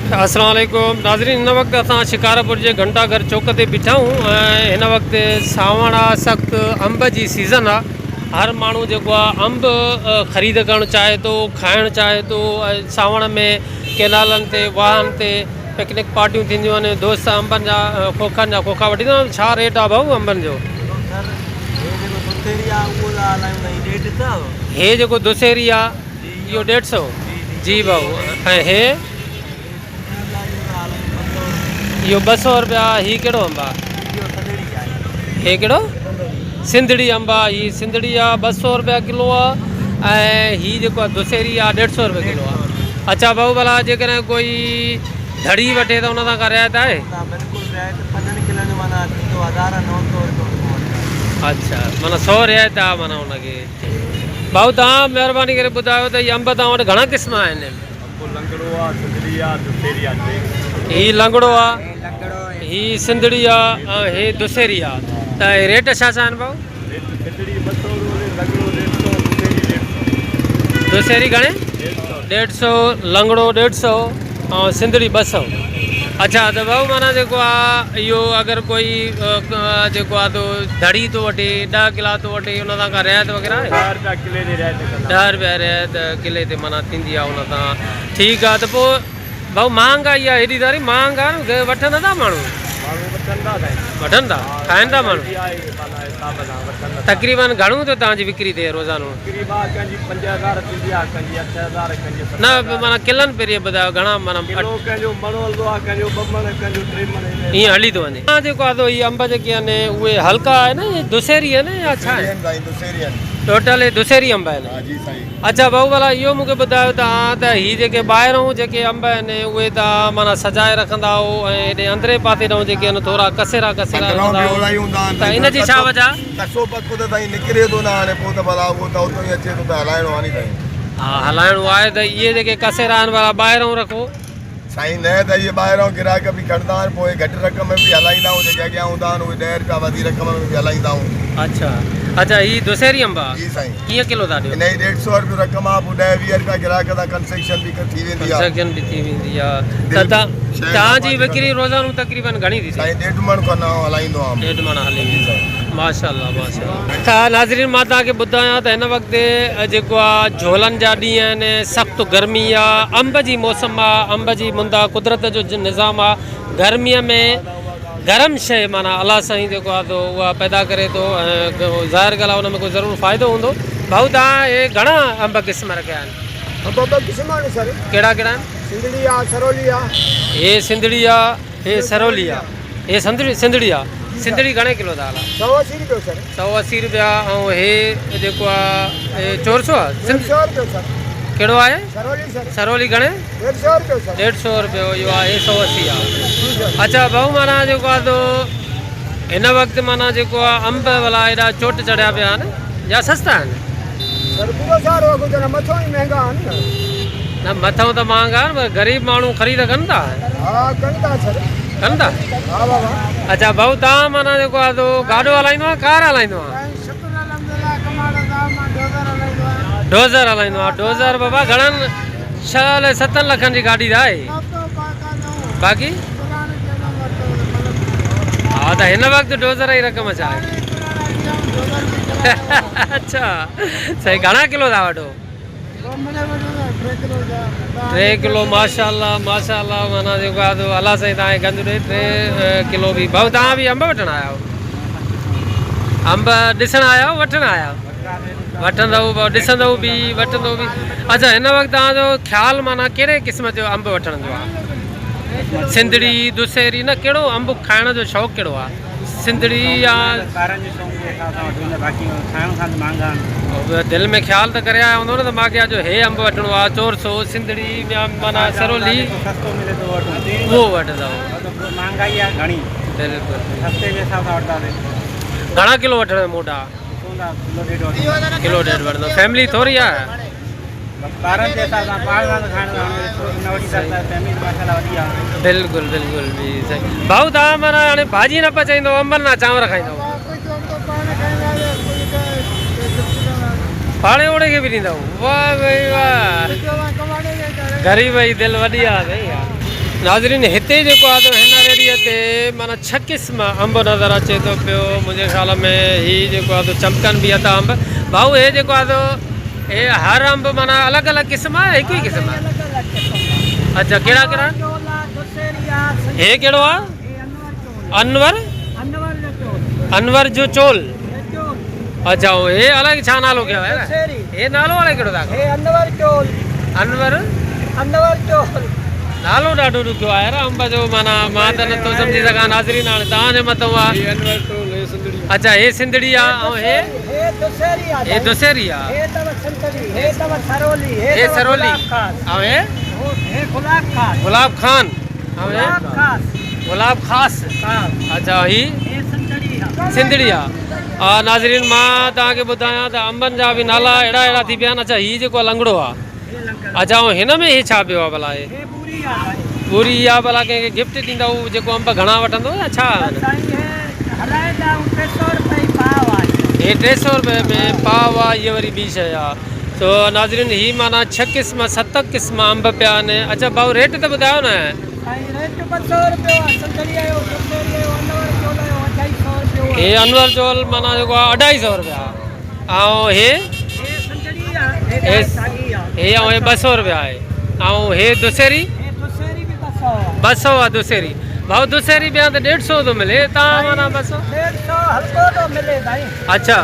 अस्सलाम वालेकुम नाज़रीन, इन वक्त असां शिकारपुर जे घंटाघर चौक ते बीठा हूँ। हिन वक्त सावण आहे, सख़्तु अंब जी सीज़न आहे। हर माण्हू जेको आहे अंब ख़रीद करणु चाहे थो, खाइणु चाहे थो। सावण में केनालनि ते, वाहन ते पिकनिक पार्टियूं थींदियूं आहिनि। दोस्त अंबनि जा खोखनि जा खोखा वठींदा आहिनि। छा रेट आहे भाऊ अंबनि जो? हे जेको दुसेरी आहे इहो 150 जी भाऊ। ऐं हे इहो 200 रुपया। हीउ कहिड़ो अंब आहे? हे कहिड़ो? सिंधड़ी अंब आहे। हीअ सिंधड़ी आहे 200 रुपया किलो आहे। ऐं हीअ जेको आहे दुसेरी आहे 150 रुपया किलो आहे। अच्छा भाऊ, भला जेकॾहिं कोई धड़ी वठे त उन सां का रियायत आहे? अच्छा, माना 100 रियायत आहे माना हुनखे। भाऊ तव्हां महिरबानी करे ॿुधायो त हीअ अंब तव्हां वटि घणा क़िस्म आहिनि? हीअ लंगड़ो आहे, हीअ सिंधड़ी आहे, ऐं हे दुसेरी आहे। त रेट छा छा आहिनि भाऊ? दुसेरी घणे? 150, लंगड़ो 150 ऐं सिंधड़ी 200। अच्छा त भाऊ माना जेको आहे इहो अगरि कोई जेको आहे तो धड़ी थो वठे, 10 किला थो वठे, हुन सां का रियायत वग़ैरह आहे? 10 रुपया रियायत किले ते माना थींदी आहे हुन सां। ठीकु आहे। त पोइ भाऊ महांगाई आहे हेॾी सारी, महांगा वठंदा था माण्हू? वठनि था, खाइनि था माण्हू? तक़रीबन घणो थो तव्हांजी विकिरी थिए रोज़ानो? न माना किलनि पहिरीं ॿुधायो घणा माना ईअं हली थो वञे। जेको आहे हीअ अंब जेके आहिनि उहे हल्का आहे न, दुसेरी आहे न या छा आहे? टोटल दुसेरी अंब आहिनि। अच्छा भाऊ, भला इहो मूंखे ॿुधायो तव्हां त हीअ जेके ॿाहिरों जेके अंब आहिनि उहे तव्हां माना सजाए रखंदा हो ऐं हेॾे अंदरे पासे ॾांहुं जेके आहिनि थोरा कसेरा कसेरा त इन जी छा वजह? निकिरे थो न हाणे, पोइ त भला उहो त उतो ई अचे थो त हलाइणो आहे नी। हा हलाइणो आहे त इहे जेके कसेरा आहिनि भला ॿाहिरों रखो साईं। न त इहे ॿाहिरों ग्राहक बि खणंदा आहिनि, पोइ घटि रक़म में बि हलाईंदा आहियूं। जेके अॻियां हूंदा आहिनि उहे 10 रुपया वधी रक़म में बि हलाईंदा आहियूं। अच्छा अच्छा, हीअ दुसेरी अंब आहे? जी साईं। कीअं किलो था ॾियो? हिन जी 150 रुपया रक़म आहे। पोइ 10-20 रुपया ग्राहक सां कंसेक्शन बि थी वेंदी आहे। कंसेक्शन बि थी वेंदी आहे। त तव्हांजी विकिरी रोज़ानो तक़रीबन घणी थी? साईं 1.5 मण कंदा हलाईंदो आहियां। 1.5 मण हली वेंदी। माशाल्लाह माशाल्लाह। त नाज़रीन, मां तव्हांखे ॿुधायां त हिन वक़्तु जेको आहे झोलनि जा ॾींहं आहिनि, सख़्तु गर्मी आहे, अंब जी मौसम आहे, अंब जी मुंदा कुदरत जो निज़ाम आहे। गर्मीअ में गरम शइ माना अलाह साईं जेको आहे तो उहा पैदा करे थो ऐं ज़ाहिर ॻाल्हि आहे हुन में कोई ज़रूरु फ़ाइदो हूंदो। भाऊ तव्हां हे घणा अंब क़िस्म रखिया आहिनि? अंब क़िस्म आहिनि सर। कहिड़ा कहिड़ा आहिनि? सिंधड़ी आहे, सरोली आहे। हे सिंधड़ी आहे, हे सरोली आहे, हे सिंधड़ी आहे। सिंधड़ी घणे किलो था हला? 180 रुपया सर। 180 रुपया। ऐं हे जेको आहे 400 आहे? 150 रुपया सर। कहिड़ो आहे? सरोली सर। सरोली घणे? 150 रुपया सर। 150 रुपयो इहो आहे। 180 आहे। अच्छा भाऊ, माना जेको आहे तो हिन वक़्तु माना जेको आहे अंब भला हेॾा चोट चढ़िया पिया आहिनि या सस्ता आहिनि? सर पूरो सारो मथां ई महांगा आहिनि न। मथां त महांगा आहिनि पर ग़रीब माण्हू ख़रीद कनि था? हा कनि था सर। कनि था? हा बाबा। अच्छा भाऊ, तव्हां माना जेको आहे तो गाॾो हलाईंदो आहे, कार हलाईंदो आहे? डोज़र हलाईंदो आहे। डोज़र बाबा घणनि 6-7 लखनि जी गाॾी त आहे बाक़ी? हा त हिन वक़्तु डोज़र जी रक़म छा आहे? अच्छा सही। घणा किलो था वठो? 3 किलो। माशाल्लाह माशाल्लाह। माना जेको आहे तो अलाह साईं तव्हांखे गंद ॾे 3 किलो बि। भाऊ तव्हां बि अंब वठणु आया आहियो? अंब ॾिसणु आया आहियो वठणु आया आहियो? वठंदव ॾिसंदव बि वठंदव बि। अच्छा हिन वक़्तु तव्हांजो ख़्यालु माना कहिड़े क़िस्म जो अंब वठण जो आहे? सिंधड़ी, दुसेरी न, कहिड़ो अंब खाइण जो शौक़ु कहिड़ो आहे? सिंधड़ी या दिलि में ख़्यालु त करे आया हूंदो न त मूंखे अॼु हे अंब वठिणो आहे 400, सिंधड़ी माना सरोली उहो वठंदव? घणा किलो वठण मोटा? किलो 1.5 वठंदो। फैमिली थोरी आहे? बिल्कुलु बिल्कुलु जी सही। भाऊ तव्हां माना हाणे भाॼी न पचाईंदो, अंबनि ना चांवर खाईंदो? पाणे ओड़े खे बि ॾींदव? वाह भई वाह, ग़रीब जी दिलि वॾी आहे भई। नाज़रीन हिते जेको आहे त हिन रेड़ीअ ते माना 6 क़िस्म अंब नज़र अचे थो पियो मुंहिंजे ख़्याल में हीअ जेको आहे त चमकनि बि था अंब भाऊ हे जेको आहे त हे हर अंब माना अलॻि अलॻि क़िस्म आहे हिकु ई क़िस्म आहे अच्छा कहिड़ा कहिड़ा हे कहिड़ो आहे अनवर जो चोल अच्छा हे अलॻि छा नालो कयो आहे हे नालो अलॻि कहिड़ो था अनवर नालो ॾाढो ॾुखियो आहे यार अंब जो माना मां त नथो सम्झी सघां नाज़रीन हाणे तव्हांजे मथां आहे अच्छा हे सिंधड़ी आहे ऐं हे दुसेरी आहे हे सरोली ऐं हे गुलाब खान ऐं हे गुलाब ख़ास अच्छा ही सिंधड़ी आहे नाज़रीन मां तव्हांखे ॿुधायां त अंबनि जा बि नाला अहिड़ा अहिड़ा थी पिया आहिनि अच्छा हीअ जेको आहे लंगड़ो आहे अच्छा ऐं हिन में ही छा पियो आहे भला हे पूरी या भला कंहिंखे गिफ्ट ॾींदव जेको अंब घणा वठंदो या छा हे 300 रुपए में पाव आहे इहा वरी ॿी शइ आहे तो नाज़रीन ही माना 6 क़िस्म 7 क़िस्म अंब पिया आहिनि अच्छा भाऊ रेट त ॿुधायो न हे अनवर चोल माना जेको आहे 250 रुपया ऐं हे ऐं हे 200 रुपया आहे ऐं हे दुसेरी 200 आहे दुसेरी भाऊ दुसेरी ॿिया त 150 थो मिले तव्हां माना 200 अच्छा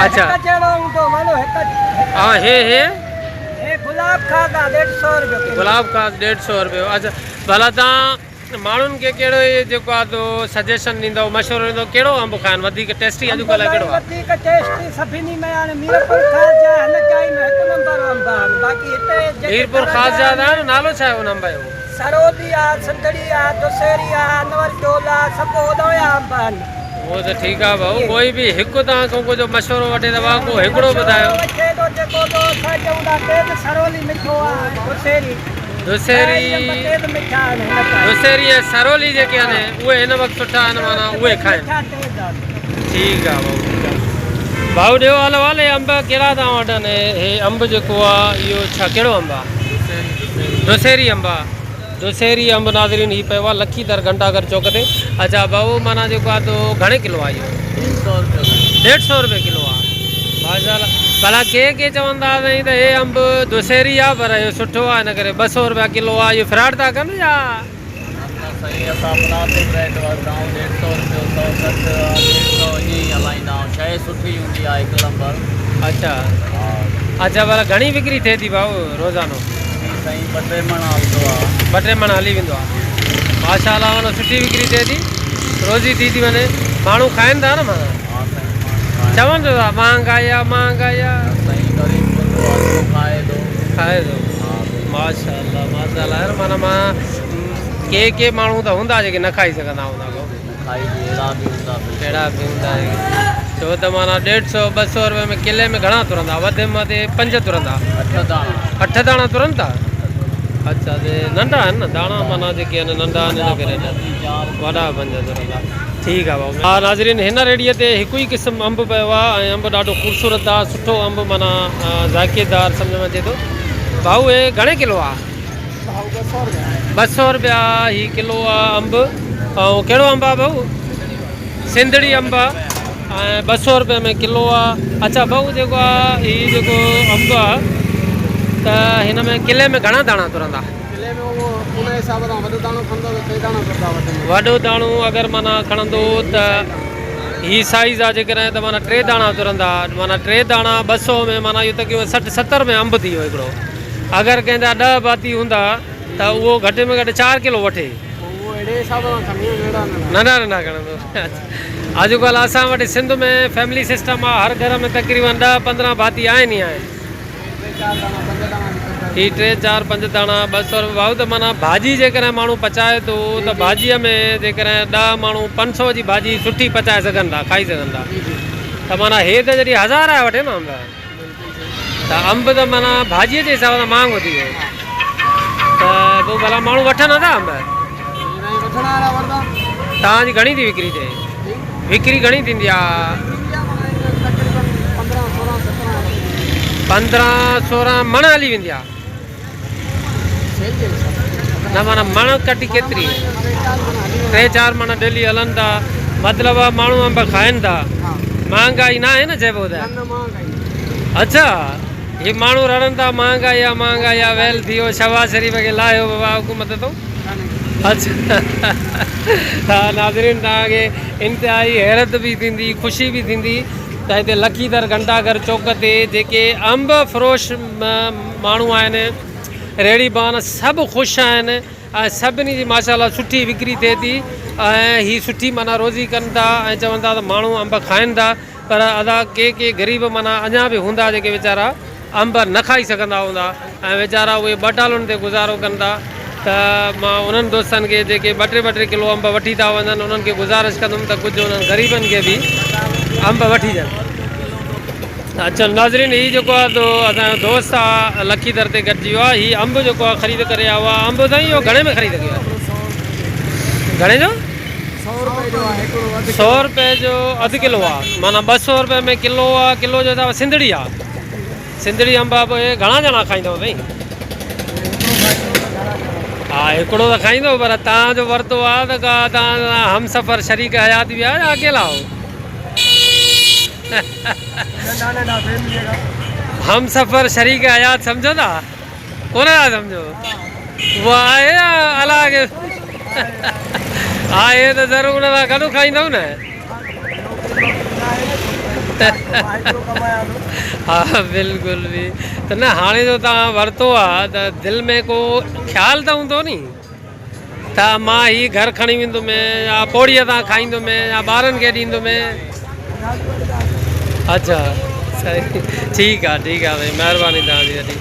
अच्छा हाँ हे गुलाब खास 150 रुपये अच्छा भला तव्हां माण्हुनि खे कहिड़ो जेको आहे तो सजेशन ॾींदव मशवरो ॾींदव कहिड़ो अंब खाइनि वधीक टेस्टी अॼुकल्ह कहिड़ो आहे मीरपुर ख़ास जा नालो छा आहे उन अंब जो वो तो ठीक है भाऊ कोई भी हिकु तव्हां खां कुझु मशवरो वठे त को हिकिड़ो ॿुधायो दुसेरी ऐं सरोली जेके आहिनि उहे हिन वक़्तु सुठा आहिनि माना उहे खाइनि ठीकु आहे भाऊ ॾियो हलो हले अंब कहिड़ा था वठनि हे अंब जेको आहे इहो छा कहिड़ो अंब आहे दुसेरी अंब आहे दुसेरी अंब नाज़रीन ही पियो आहे लखीदर घंटाघर चौक ते अच्छा भाऊ माना जेको आहे तो घणे किलो आहे इहो 150 रुपये किलो आहे माशाल्लाह भला के चवंदा साईं त हे अंब दुसेरी आहे पर इहो सुठो आहे हिन करे 200 रुपया किलो आहे इहो फ्रॉड था कनि या अच्छा अच्छा भला घणी विक्री थिए थी भाऊ रोज़ानो 2 टे मण हली वेंदो आहे माशाल्लाह माना सुठी विक्री थिए थी रोज़ी थी वञे माण्हू खाइनि था न माना चवनि था महांगाई खाए थो माशाल्लाह माशाल्लाह यार माना मां के माण्हू त हूंदा जेके न खाई सघंदा हूंदा कहिड़ा बि हूंदा छो त माना 150-200 रुपये में किले में घणा तुरंदा वधि में वधि 5 तुरंदा 8 दाणा तुरनि था अच्छा ते नंढा आहिनि न दाणा माना जेके आहिनि नंढा आहिनि हिन करे वॾा 5 तुरंदा ठीकु आहे भाऊ हा नाज़रीन हिन रेड़ीअ ते हिकु ई क़िस्म अंब पियो आहे ऐं अंब ॾाढो ख़ूबसूरत आहे सुठो अंब माना ज़ाइकेदार सम्झ में अचे थो भाऊ हे घणे किलो आहे 200 रुपया ही किलो आहे अंब ऐं कहिड़ो अंब आहे भाऊ सिंधड़ी अंब आहे ऐं 200 रुपये में किलो आहे अच्छा भाऊ जेको आहे हीउ जेको अंब आहे त हिन में किले में घणा दाणा तुरंदा वॾो दाणो अगरि माना खणंदो त ही साइज़ आहे जेकॾहिं त माना 3 दाणा तुरंदा माना 3 दाणा 200 में माना इहो त 60-70 में अंब थी वियो हिकिड़ो अगरि कंहिंजा 10 भाती हूंदा त उहो घटि में घटि 4 किलो वठे नंढा खणंदो अॼुकल्ह असां वटि सिंध में फैमिली सिस्टम आहे हर घर में तक़रीबन 10-15 भाती आहिनि ई आहिनि ही 3-4-5 दाणा 200 रुपये भाऊ त माना भाॼी जेकॾहिं माण्हू पचाए थो त भाॼीअ में जेकॾहिं 10 माण्हू 500 जी भाॼी सुठी पचाए सघनि था खाई सघनि था त माना हे त जॾहिं 1000 वठे न अंब त अंब त माना भाॼीअ जे हिसाब सां महांगो थी वियो त पोइ भला माण्हू वठनि नथा अंब तव्हांजी घणी थी विक्री थिए विक्री घणी थींदी आहे 15-16 मण हली वेंदी आहे न माना मण कटी केतिरी 3-4 मण डेली हलनि था मतिलबु माण्हू अंब खाइनि था महांगाई न आहे न चइबो त अच्छा ये माण्हू रड़नि था महांगाई आहे वेल थी वियो शहबाज़ शरीफ़ खे लाहियो बाबा हुकूमत तो अच्छा हा नाज़रीन तव्हांखे इंतिहाई हैरत बि थींदी ख़ुशी बि थींदी त हिते लखीधर घंटाघर चौक ते जेके अंब फ़रोश माण्हू आहिनि रेड़ी बान सभु ख़ुशि आहिनि ऐं सभिनी जी माशाल्लाह सुठी विक्री थिए थी ऐं हीअ सुठी माना रोज़ी कनि था ऐं चवनि था त माण्हू अंब खाइनि था पर अदा के ग़रीब माना अञा बि हूंदा जेके वीचारा अंब न खाई सघंदा हूंदा ऐं वीचारा उहे बटालुनि ते गुज़ारो कनि था त मां उन्हनि दोस्तनि खे जेके 2-2 किलो अंब वठी था वञनि उन्हनि खे गुज़ारिश कंदुमि त कुझु उन्हनि ग़रीबनि खे बि अंब वठी ॾियनि अच्छा नाज़रीन हीअ जेको आहे तो असांजो दोस्त आहे लखीधर ते गॾिजी वियो आहे हीअ अंब जेको आहे ख़रीद करे आयो आहे अंब साईं इहो घणे में ख़रीद कयो आहे घणे जो 100 रुपए जो अधु किलो आहे माना 200 रुपए में किलो आहे किलो जो हिसाब सिंधड़ी आहे सिंधड़ी अंब आहे घणा ॼणा खाईंदव साईं हा हिकिड़ो त खाईंदो पर तव्हांजो वरितो आहे त तव्हां हमसफ़र शरीक हयात बि आहे या अकेला हो हमसफ़र शरीक हयात सम्झो था कोन था सम्झो उहो आहे या अलाह खे आहे त ज़रूरु उन सां गॾु खाईंदव न हा बिल्कुलु बि त न हाणे जो तव्हां वरितो आहे त दिलि में को ख़्यालु त हूंदो नी त मां हीअ घर खणी वेंदुमि या पोड़ीअ तां खाईंदुमि या ॿारनि खे ॾींदुमि अच्छा सही ठीकु आहे भई महिरबानी तव्हांजी वॾी